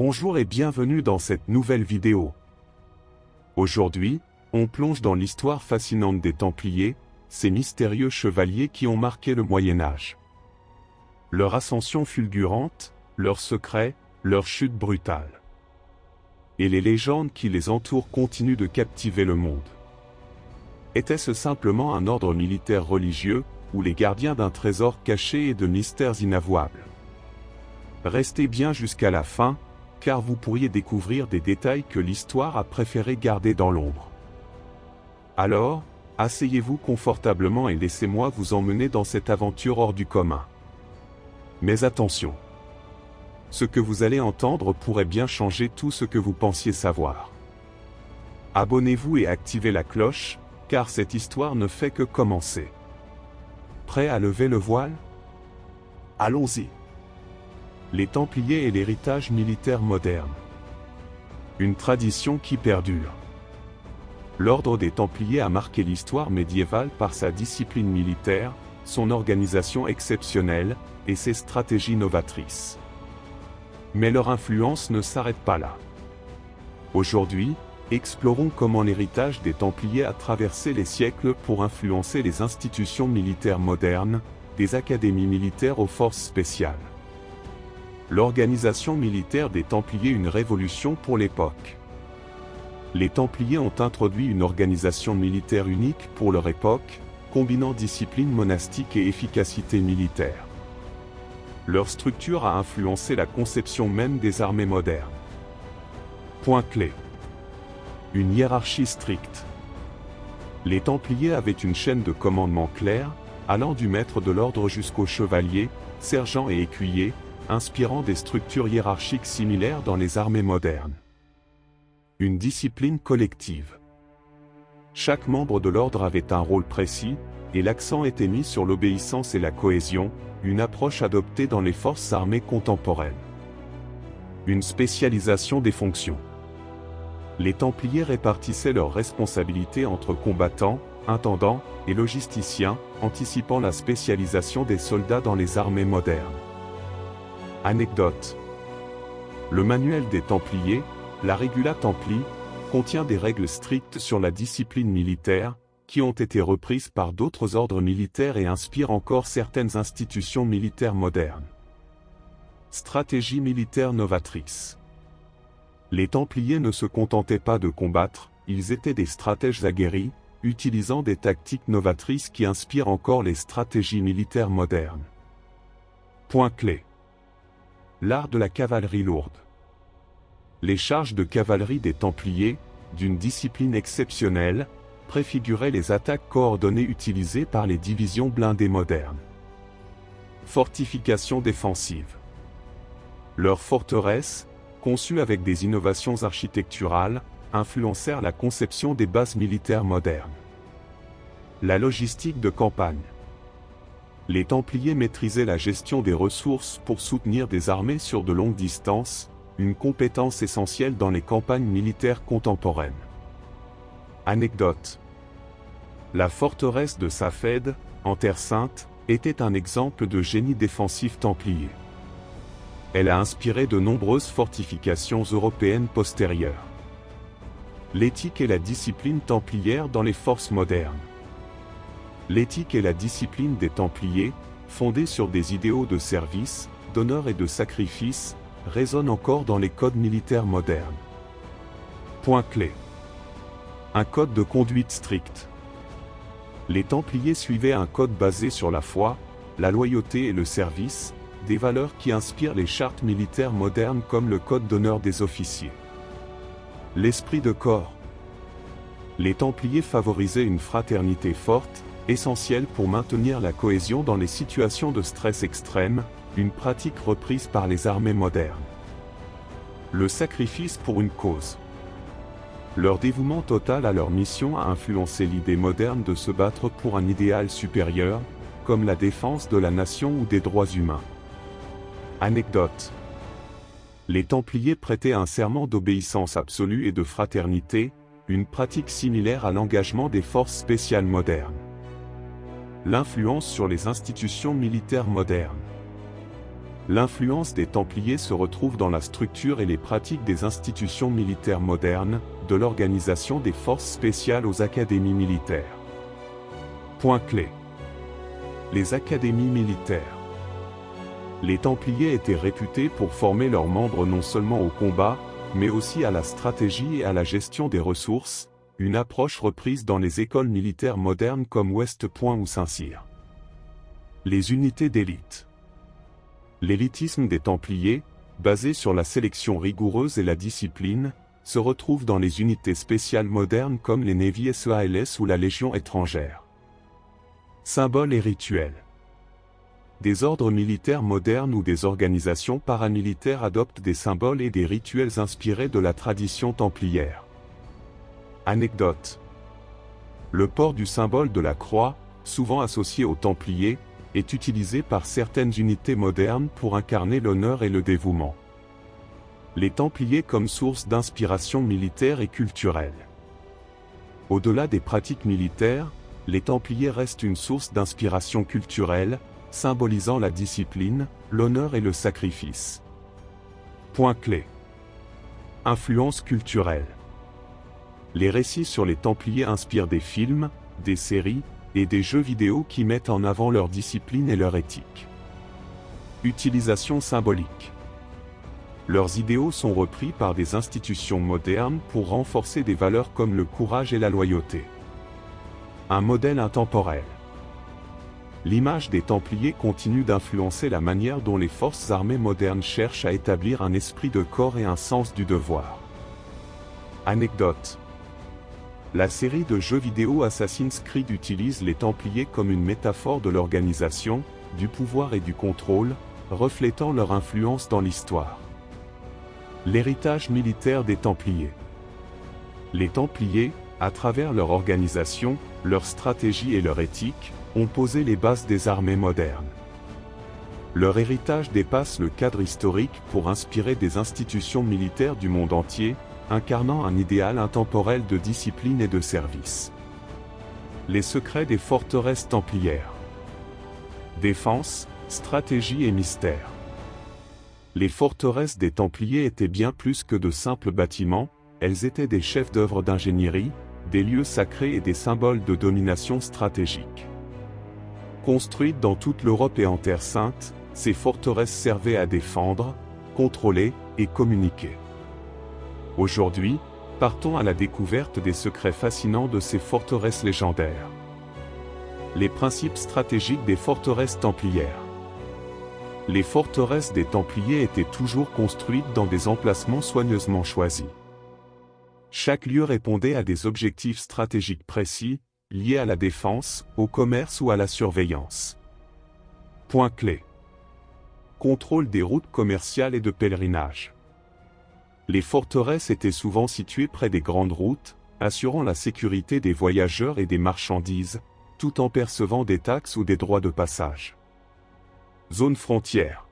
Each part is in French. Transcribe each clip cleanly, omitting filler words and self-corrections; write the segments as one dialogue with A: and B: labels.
A: Bonjour et bienvenue dans cette nouvelle vidéo. Aujourd'hui, on plonge dans l'histoire fascinante des Templiers, ces mystérieux chevaliers qui ont marqué le Moyen-Âge. Leur ascension fulgurante, leurs secrets, leur chute brutale. Et les légendes qui les entourent continuent de captiver le monde. Était-ce simplement un ordre militaire religieux, ou les gardiens d'un trésor caché et de mystères inavouables? Restez bien jusqu'à la fin, car vous pourriez découvrir des détails que l'histoire a préféré garder dans l'ombre. Alors, asseyez-vous confortablement et laissez-moi vous emmener dans cette aventure hors du commun. Mais attention! Ce que vous allez entendre pourrait bien changer tout ce que vous pensiez savoir. Abonnez-vous et activez la cloche, car cette histoire ne fait que commencer. Prêt à lever le voile? Allons-y! Les Templiers et l'héritage militaire moderne. Une tradition qui perdure. L'ordre des Templiers a marqué l'histoire médiévale par sa discipline militaire, son organisation exceptionnelle, et ses stratégies novatrices. Mais leur influence ne s'arrête pas là. Aujourd'hui, explorons comment l'héritage des Templiers a traversé les siècles pour influencer les institutions militaires modernes, des académies militaires aux forces spéciales. L'organisation militaire des Templiers, une révolution pour l'époque. Les Templiers ont introduit une organisation militaire unique pour leur époque, combinant discipline monastique et efficacité militaire. Leur structure a influencé la conception même des armées modernes. Point clé. Une hiérarchie stricte. Les Templiers avaient une chaîne de commandement claire, allant du maître de l'ordre jusqu'aux chevaliers, sergents et écuyers, inspirant des structures hiérarchiques similaires dans les armées modernes. Une discipline collective. Chaque membre de l'ordre avait un rôle précis, et l'accent était mis sur l'obéissance et la cohésion, une approche adoptée dans les forces armées contemporaines. Une spécialisation des fonctions. Les Templiers répartissaient leurs responsabilités entre combattants, intendants et logisticiens, anticipant la spécialisation des soldats dans les armées modernes. Anecdote. Le manuel des Templiers, la Regula Templi, contient des règles strictes sur la discipline militaire, qui ont été reprises par d'autres ordres militaires et inspirent encore certaines institutions militaires modernes. Stratégie militaire novatrice. Les Templiers ne se contentaient pas de combattre, ils étaient des stratèges aguerris, utilisant des tactiques novatrices qui inspirent encore les stratégies militaires modernes. Point clé. L'art de la cavalerie lourde. Les charges de cavalerie des Templiers, d'une discipline exceptionnelle, préfiguraient les attaques coordonnées utilisées par les divisions blindées modernes. Fortification défensive. Leurs forteresses, conçues avec des innovations architecturales, influencèrent la conception des bases militaires modernes. La logistique de campagne. Les Templiers maîtrisaient la gestion des ressources pour soutenir des armées sur de longues distances, une compétence essentielle dans les campagnes militaires contemporaines. Anecdote. La forteresse de Safed, en Terre Sainte, était un exemple de génie défensif templier. Elle a inspiré de nombreuses fortifications européennes postérieures. L'éthique et la discipline templière dans les forces modernes. L'éthique et la discipline des Templiers, fondée sur des idéaux de service, d'honneur et de sacrifice, résonnent encore dans les codes militaires modernes. Point clé. Un code de conduite strict. Les Templiers suivaient un code basé sur la foi, la loyauté et le service, des valeurs qui inspirent les chartes militaires modernes comme le code d'honneur des officiers. L'esprit de corps. Les Templiers favorisaient une fraternité forte, essentielle pour maintenir la cohésion dans les situations de stress extrême, une pratique reprise par les armées modernes. Le sacrifice pour une cause. Leur dévouement total à leur mission a influencé l'idée moderne de se battre pour un idéal supérieur, comme la défense de la nation ou des droits humains. Anecdote. Les Templiers prêtaient un serment d'obéissance absolue et de fraternité, une pratique similaire à l'engagement des forces spéciales modernes. L'influence sur les institutions militaires modernes. L'influence des Templiers se retrouve dans la structure et les pratiques des institutions militaires modernes, de l'organisation des forces spéciales aux académies militaires. Point clé. Les académies militaires. Les Templiers étaient réputés pour former leurs membres non seulement au combat, mais aussi à la stratégie et à la gestion des ressources, une approche reprise dans les écoles militaires modernes comme West Point ou Saint-Cyr. Les unités d'élite. L'élitisme des Templiers, basé sur la sélection rigoureuse et la discipline, se retrouve dans les unités spéciales modernes comme les Navy SEALs ou la Légion étrangère. Symboles et rituels. Des ordres militaires modernes ou des organisations paramilitaires adoptent des symboles et des rituels inspirés de la tradition templière. Anecdote. Le port du symbole de la croix, souvent associé aux Templiers, est utilisé par certaines unités modernes pour incarner l'honneur et le dévouement. Les Templiers comme source d'inspiration militaire et culturelle. Au-delà des pratiques militaires, les Templiers restent une source d'inspiration culturelle, symbolisant la discipline, l'honneur et le sacrifice. Point clé. Influence culturelle. Les récits sur les Templiers inspirent des films, des séries, et des jeux vidéo qui mettent en avant leur discipline et leur éthique. Utilisation symbolique. Leurs idéaux sont repris par des institutions modernes pour renforcer des valeurs comme le courage et la loyauté. Un modèle intemporel. L'image des Templiers continue d'influencer la manière dont les forces armées modernes cherchent à établir un esprit de corps et un sens du devoir. Anecdote. La série de jeux vidéo Assassin's Creed utilise les Templiers comme une métaphore de l'organisation, du pouvoir et du contrôle, reflétant leur influence dans l'histoire. L'héritage militaire des Templiers. Les Templiers, à travers leur organisation, leur stratégie et leur éthique, ont posé les bases des armées modernes. Leur héritage dépasse le cadre historique pour inspirer des institutions militaires du monde entier, incarnant un idéal intemporel de discipline et de service. Les secrets des forteresses templières. Défense, stratégie et mystère. Les forteresses des Templiers étaient bien plus que de simples bâtiments, elles étaient des chefs-d'œuvre d'ingénierie, des lieux sacrés et des symboles de domination stratégique. Construites dans toute l'Europe et en Terre Sainte, ces forteresses servaient à défendre, contrôler et communiquer. Aujourd'hui, partons à la découverte des secrets fascinants de ces forteresses légendaires. Les principes stratégiques des forteresses templières. Les forteresses des Templiers étaient toujours construites dans des emplacements soigneusement choisis. Chaque lieu répondait à des objectifs stratégiques précis, liés à la défense, au commerce ou à la surveillance. Point clé. Contrôle des routes commerciales et de pèlerinage. Les forteresses étaient souvent situées près des grandes routes, assurant la sécurité des voyageurs et des marchandises, tout en percevant des taxes ou des droits de passage. Zone frontière.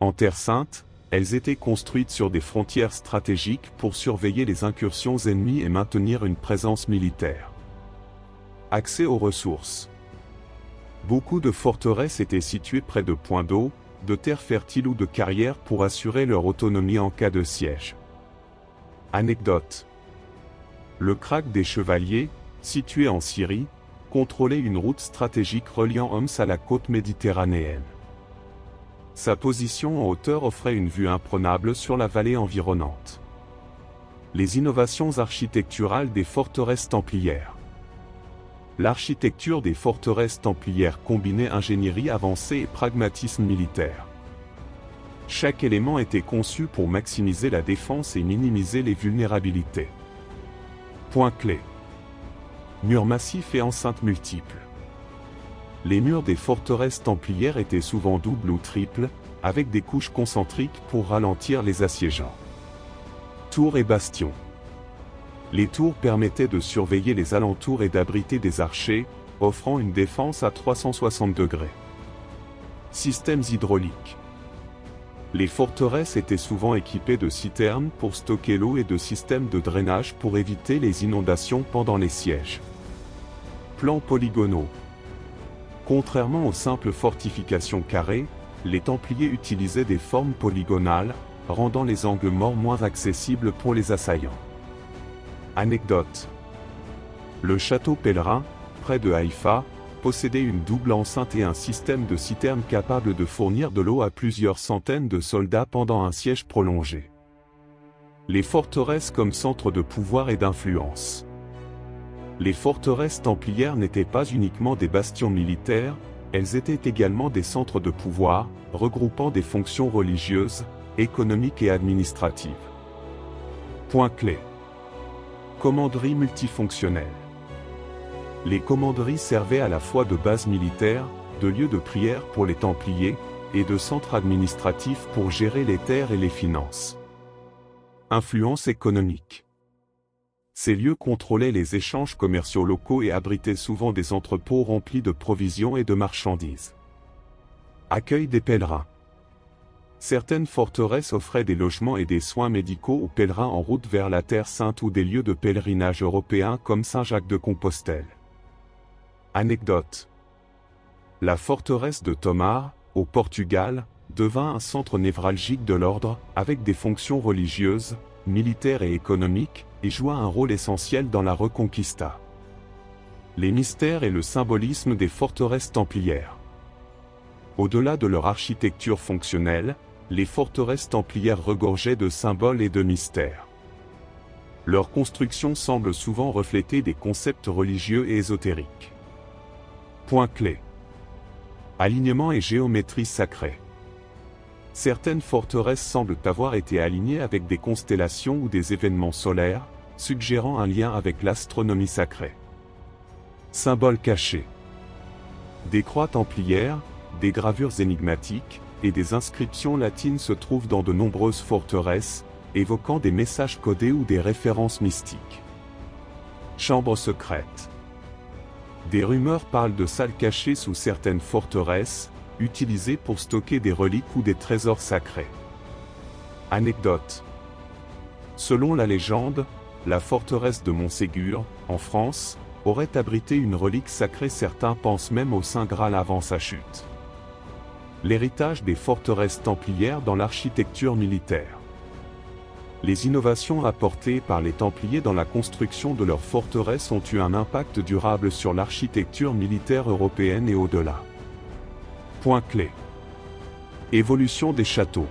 A: En Terre Sainte, elles étaient construites sur des frontières stratégiques pour surveiller les incursions ennemies et maintenir une présence militaire. Accès aux ressources. Beaucoup de forteresses étaient situées près de points d'eau, de terres fertiles ou de carrières pour assurer leur autonomie en cas de siège. Anecdote. Le krach des Chevaliers, situé en Syrie, contrôlait une route stratégique reliant Homs à la côte méditerranéenne. Sa position en hauteur offrait une vue imprenable sur la vallée environnante. Les innovations architecturales des forteresses templières. L'architecture des forteresses templières combinait ingénierie avancée et pragmatisme militaire. Chaque élément était conçu pour maximiser la défense et minimiser les vulnérabilités. Point clé. Murs massifs et enceintes multiples. Les murs des forteresses templières étaient souvent doubles ou triples, avec des couches concentriques pour ralentir les assiégeants. Tours et bastions. Les tours permettaient de surveiller les alentours et d'abriter des archers, offrant une défense à 360 degrés. Systèmes hydrauliques. Les forteresses étaient souvent équipées de citernes pour stocker l'eau et de systèmes de drainage pour éviter les inondations pendant les sièges. Plans polygonaux. Contrairement aux simples fortifications carrées, les Templiers utilisaient des formes polygonales, rendant les angles morts moins accessibles pour les assaillants. Anecdote. Le château pèlerin, près de Haïfa, possédait une double enceinte et un système de citernes capable de fournir de l'eau à plusieurs centaines de soldats pendant un siège prolongé. Les forteresses comme centre de pouvoir et d'influence. Les forteresses templières n'étaient pas uniquement des bastions militaires, elles étaient également des centres de pouvoir, regroupant des fonctions religieuses, économiques et administratives. Point clé. Commanderie multifonctionnelle. Les commanderies servaient à la fois de base militaire, de lieu de prière pour les Templiers, et de centre administratif pour gérer les terres et les finances. Influence économique. Ces lieux contrôlaient les échanges commerciaux locaux et abritaient souvent des entrepôts remplis de provisions et de marchandises. Accueil des pèlerins. Certaines forteresses offraient des logements et des soins médicaux aux pèlerins en route vers la Terre Sainte ou des lieux de pèlerinage européens comme Saint-Jacques-de-Compostelle. Anecdote. La forteresse de Tomar, au Portugal, devint un centre névralgique de l'ordre, avec des fonctions religieuses, militaires et économiques, et joua un rôle essentiel dans la Reconquista. Les mystères et le symbolisme des forteresses templières. Au-delà de leur architecture fonctionnelle, les forteresses templières regorgeaient de symboles et de mystères. Leur construction semble souvent refléter des concepts religieux et ésotériques. Point clé. Alignement et géométrie sacrée. Certaines forteresses semblent avoir été alignées avec des constellations ou des événements solaires, suggérant un lien avec l'astronomie sacrée. Symboles cachés. Des croix templières, des gravures énigmatiques, et des inscriptions latines se trouvent dans de nombreuses forteresses, évoquant des messages codés ou des références mystiques. Chambres secrètes. Des rumeurs parlent de salles cachées sous certaines forteresses, utilisées pour stocker des reliques ou des trésors sacrés. Anecdote. Selon la légende, la forteresse de Montségur, en France, aurait abrité une relique sacrée. Certains pensent même au Saint Graal avant sa chute. L'héritage des forteresses templières dans l'architecture militaire. Les innovations apportées par les Templiers dans la construction de leurs forteresses ont eu un impact durable sur l'architecture militaire européenne et au-delà. Point clé. Évolution des châteaux.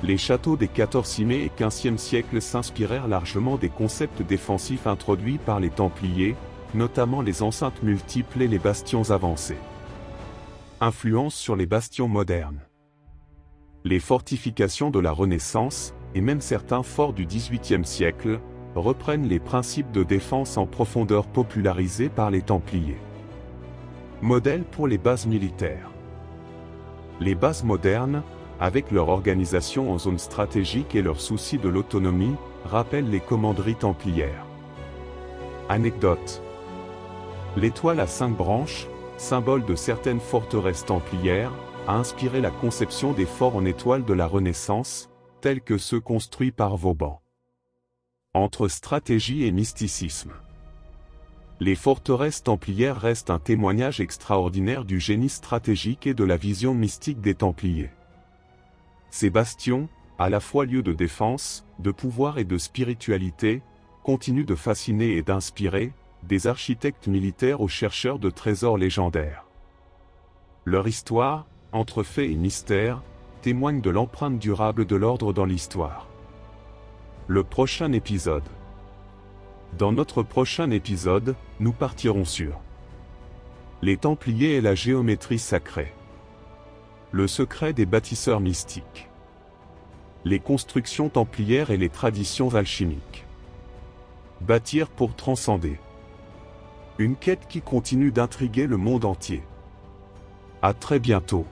A: Les châteaux des XIVe et XVe siècles s'inspirèrent largement des concepts défensifs introduits par les Templiers, notamment les enceintes multiples et les bastions avancés. Influence sur les bastions modernes. Les fortifications de la Renaissance, et même certains forts du XVIIIe siècle, reprennent les principes de défense en profondeur popularisés par les Templiers. Modèle pour les bases militaires. Les bases modernes, avec leur organisation en zones stratégiques et leur souci de l'autonomie, rappellent les commanderies templières. Anecdote. L'étoile à 5 branches, symbole de certaines forteresses templières, a inspiré la conception des forts en étoile de la Renaissance, tels que ceux construits par Vauban. Entre stratégie et mysticisme. Les forteresses templières restent un témoignage extraordinaire du génie stratégique et de la vision mystique des Templiers. Ces bastions, à la fois lieux de défense, de pouvoir et de spiritualité, continuent de fasciner et d'inspirer, des architectes militaires aux chercheurs de trésors légendaires. Leur histoire, entre faits et mystères, témoigne de l'empreinte durable de l'ordre dans l'histoire. Le prochain épisode. Dans notre prochain épisode, nous partirons sur les Templiers et la géométrie sacrée. Le secret des bâtisseurs mystiques. Les constructions templières et les traditions alchimiques. Bâtir pour transcender. Une quête qui continue d'intriguer le monde entier. À très bientôt.